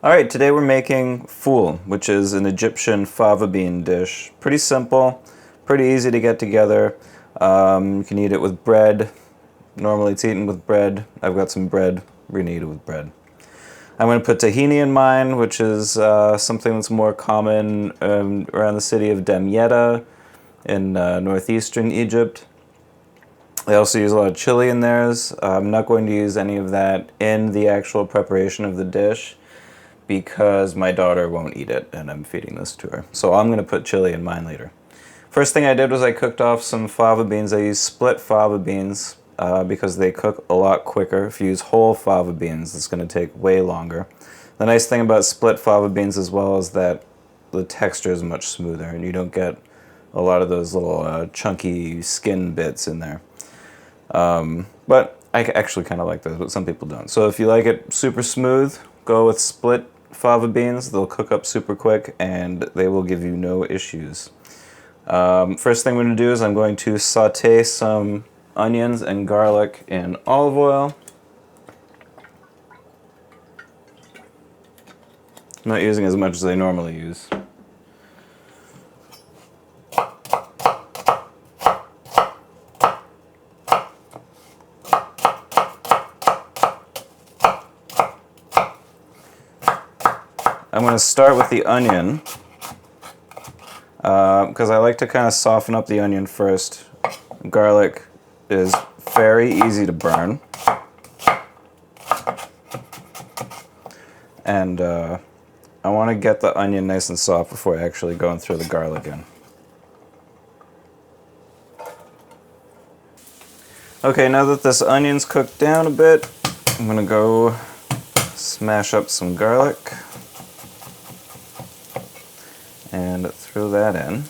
Alright, today we're making fuul, which is an Egyptian fava bean dish. Pretty simple, pretty easy to get together. You can eat it with bread. Normally it's eaten with bread. I've got some bread. We're going to eat it with bread. I'm going to put tahini in mine, which is something that's more common around the city of Damietta in northeastern Egypt. They also use a lot of chili in theirs. I'm not going to use any of that in the actual preparation of the dish, because my daughter won't eat it and I'm feeding this to her. So I'm going to put chili in mine later. First thing I did was I cooked off some fava beans. I used split fava beans because they cook a lot quicker. If you use whole fava beans, it's going to take way longer. The nice thing about split fava beans as well is that the texture is much smoother and you don't get a lot of those little chunky skin bits in there. But I actually kind of like those, but some people don't. So if you like it super smooth, go with split fava beans. They'll cook up super quick and they will give you no issues. First thing I'm going to do is I'm going to saute some onions and garlic in olive oil. I'm not using as much as I normally use. I'm going to start with the onion because I like to kind of soften up the onion first. Garlic is very easy to burn, and I want to get the onion nice and soft before I actually go and throw the garlic in. Okay, now that this onion's cooked down a bit, I'm going to go smash up some garlic and throw that in.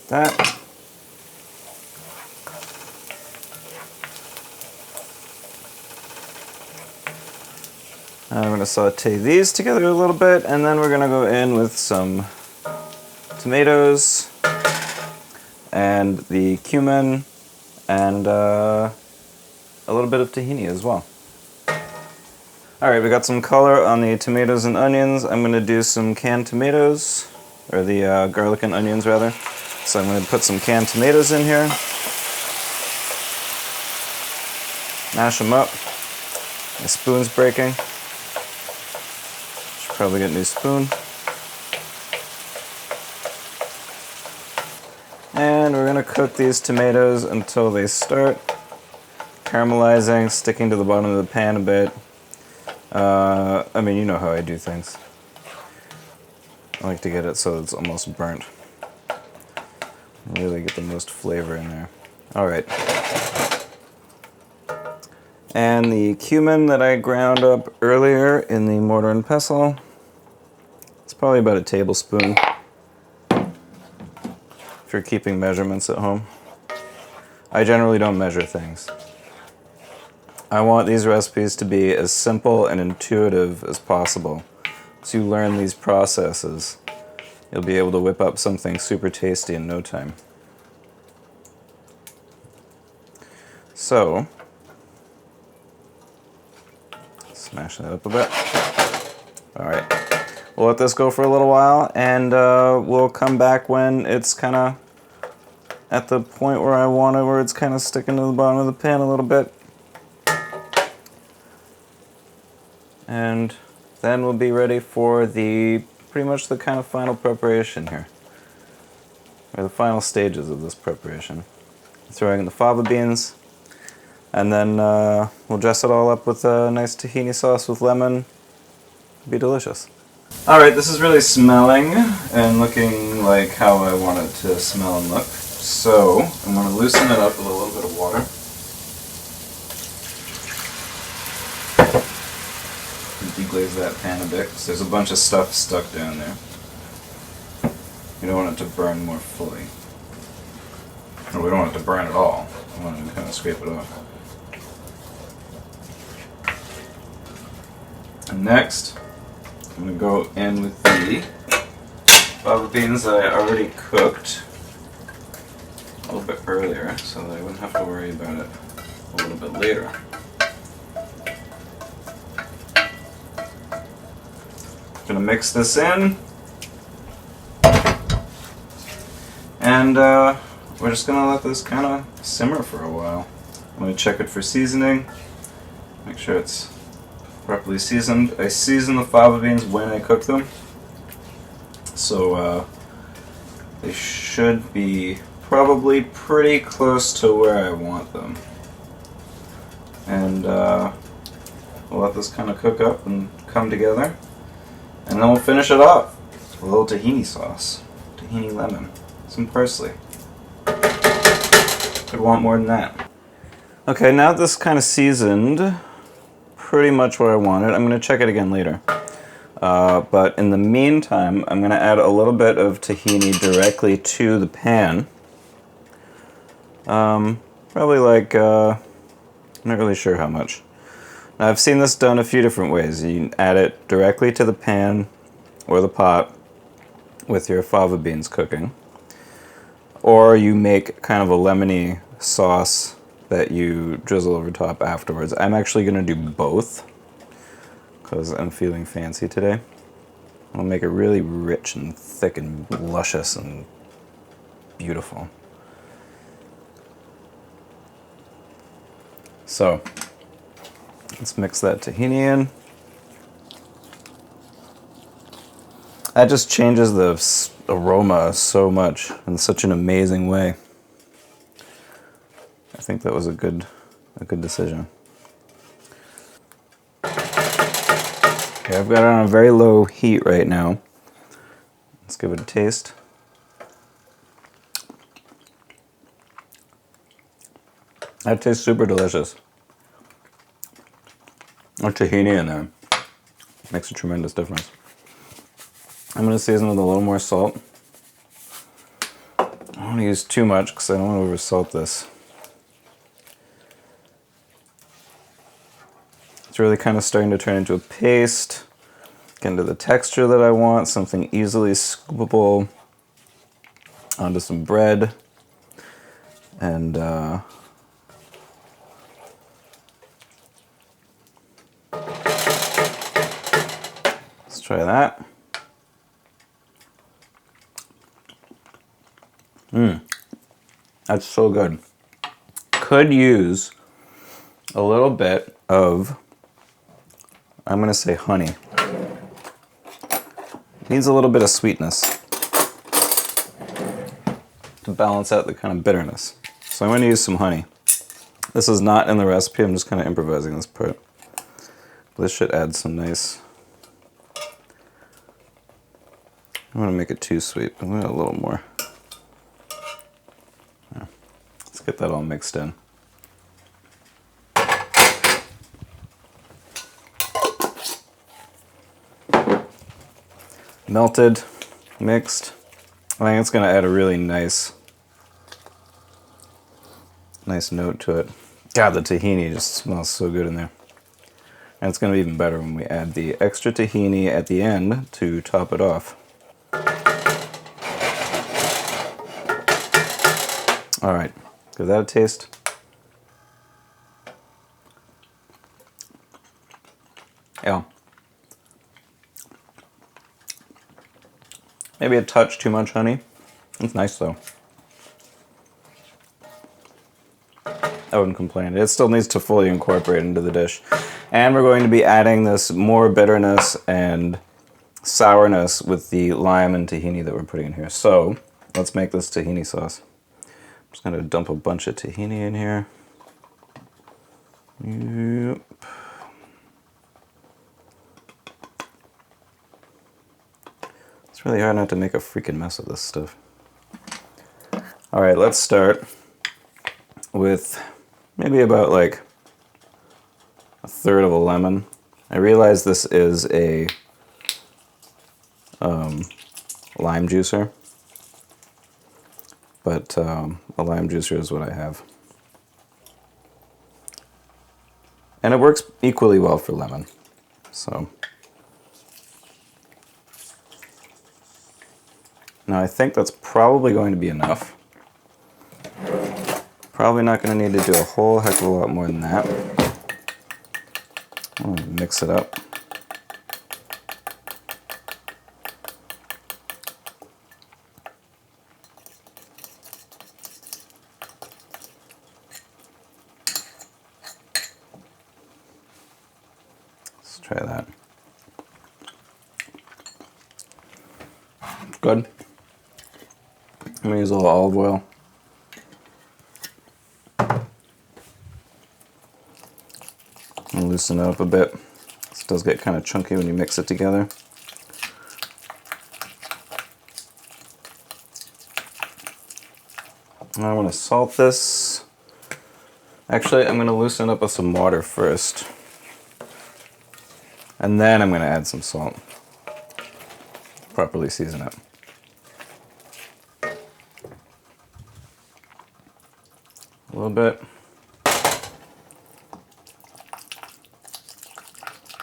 That. I'm going to saute these together a little bit, and then we're going to go in with some tomatoes and the cumin and a little bit of tahini as well. Alright, we got some color on the tomatoes and onions. I'm going to do some canned tomatoes, or the garlic and onions rather. So I'm going to put some canned tomatoes in here, mash them up. My spoon's breaking. Should probably get a new spoon. And we're going to cook these tomatoes until they start caramelizing, sticking to the bottom of the pan a bit. I mean, you know how I do things. I like to get it so it's almost burnt. Really get the most flavor in there. Alright. And the cumin that I ground up earlier in the mortar and pestle. It's probably about a tablespoon if you're keeping measurements at home. I generally don't measure things. I want these recipes to be as simple and intuitive as possible. As you learn these processes, you'll be able to whip up something super tasty in no time. So, smash that up a bit. Alright, we'll let this go for a little while, and we'll come back when it's kind of at the point where I want it, where it's kind of sticking to the bottom of the pan a little bit. And then we'll be ready for pretty much the kind of final preparation here, or the final stages of this preparation. Throwing in the fava beans, and then we'll dress it all up with a nice tahini sauce with lemon. It'll be delicious. Alright, this is really smelling and looking like how I want it to smell and look. So I'm going to loosen it up with a little bit of water. deglaze that pan a bit because there's a bunch of stuff stuck down there. You don't want it to burn more fully. Or we don't want it to burn at all. We want to kind of scrape it off. And next, I'm going to go in with the fava beans that I already cooked a little bit earlier so that I wouldn't have to worry about it a little bit later. I'm going to mix this in, and we're just going to let this kind of simmer for a while. I'm going to check it for seasoning, make sure it's properly seasoned. I season the fava beans when I cook them, so they should be probably pretty close to where I want them. And we'll let this kind of cook up and come together, and then we'll finish it off with a little tahini sauce, tahini lemon, some parsley. Could want more than that. Okay, now this kind of seasoned pretty much where I want it. I'm going to check it again later. But in the meantime, I'm going to add a little bit of tahini directly to the pan. Probably like, I'm not really sure how much. Now I've seen this done a few different ways. You can add it directly to the pan or the pot with your fava beans cooking. Or you make kind of a lemony sauce that you drizzle over top afterwards. I'm actually going to do both because I'm feeling fancy today. I'll make it really rich and thick and luscious and beautiful. So let's mix that tahini in. That just changes the aroma so much in such an amazing way. I think that was a good decision. Okay, I've got it on a very low heat right now. Let's give it a taste. That tastes super delicious. That tahini in there makes a tremendous difference. I'm going to season with a little more salt. I don't want to use too much because I don't want to oversalt this. It's really kind of starting to turn into a paste, get into the texture that I want, something easily scoopable onto some bread. And let's try that. That's so good. Could use a little bit of, I'm going to say honey. Needs a little bit of sweetness to balance out the kind of bitterness. So I'm going to use some honey. This is not in the recipe, I'm just kind of improvising this part. This should add some nice, I don't want to make it too sweet, but I'm going to add a little more. Yeah. Let's get that all mixed in. Melted, mixed. I think it's going to add a really nice note to it. God, the tahini just smells so good in there. And it's going to be even better when we add the extra tahini at the end to top it off. All right, give that a taste. Yeah. Maybe a touch too much honey. It's nice though. I wouldn't complain. It still needs to fully incorporate into the dish. And we're going to be adding this more bitterness and sourness with the lime and tahini that we're putting in here. So let's make this tahini sauce. I'm just going to dump a bunch of tahini in here. Yep. It's really hard not to make a freaking mess of this stuff. All right, let's start with maybe about like a third of a lemon. I realize this is a lime juicer, but a lime juicer is what I have. And it works equally well for lemon. So now I think that's probably going to be enough. Probably not going to need to do a whole heck of a lot more than that. I'm going to mix it up. Let's try that. Good. I'm going to use a little olive oil. And loosen it up a bit. This does get kind of chunky when you mix it together. And I want to salt this. Actually, I'm going to loosen it up with some water first. And then I'm going to add some salt. Properly season it. A little bit.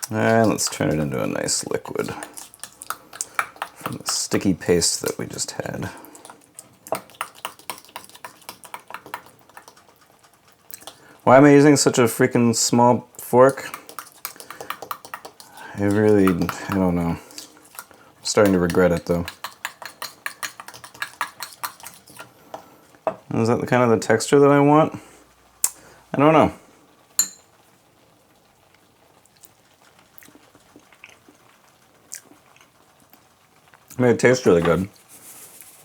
And let's turn it into a nice liquid from the sticky paste that we just had. Why am I using such a freaking small fork? I don't know. I'm starting to regret it though. Is that kind of the texture that I want? I don't know. I mean, it tastes really good.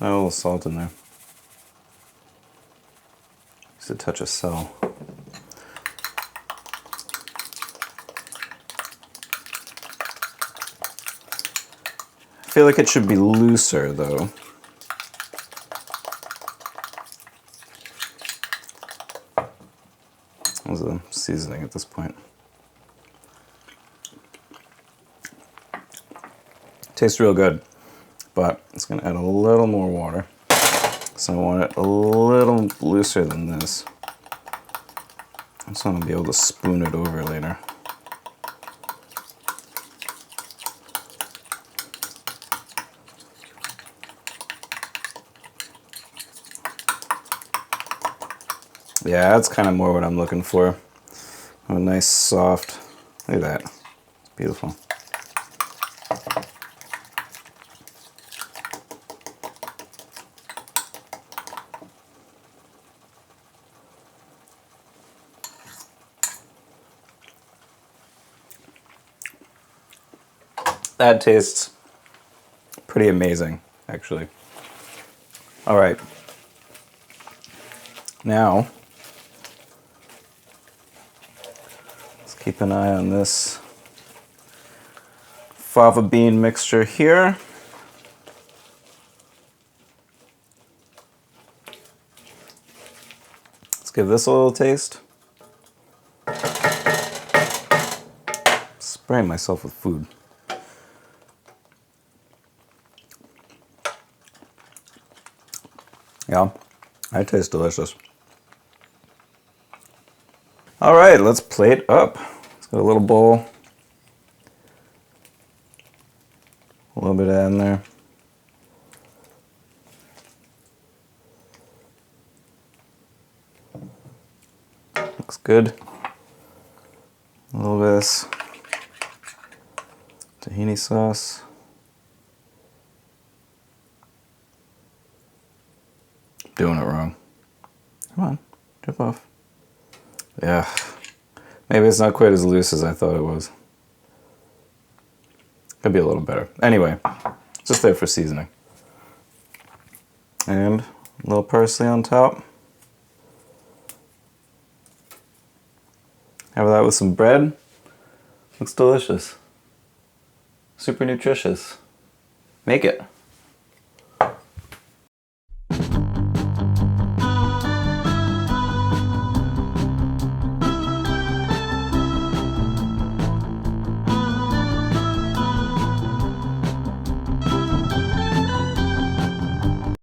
A little salt in there. Just a touch of salt. I feel like it should be looser though. How's the seasoning at this point? Tastes real good, but it's gonna add a little more water. So I want it a little looser than this. I just want to be able to spoon it over later. Yeah, that's kind of more what I'm looking for. A nice soft, look at that, it's beautiful. That tastes pretty amazing, actually. All right, now let's keep an eye on this fava bean mixture here. Let's give this a little taste. Spraying myself with food. Yeah, that tastes delicious. All right, let's plate up. Let's get a little bowl. A little bit in there. Looks good. A little bit of this tahini sauce. Doing it wrong. Come on, drip off. Yeah, maybe it's not quite as loose as I thought it was. Could be a little better. Anyway, just there for seasoning. And a little parsley on top. Have that with some bread. Looks delicious. Super nutritious. Make it.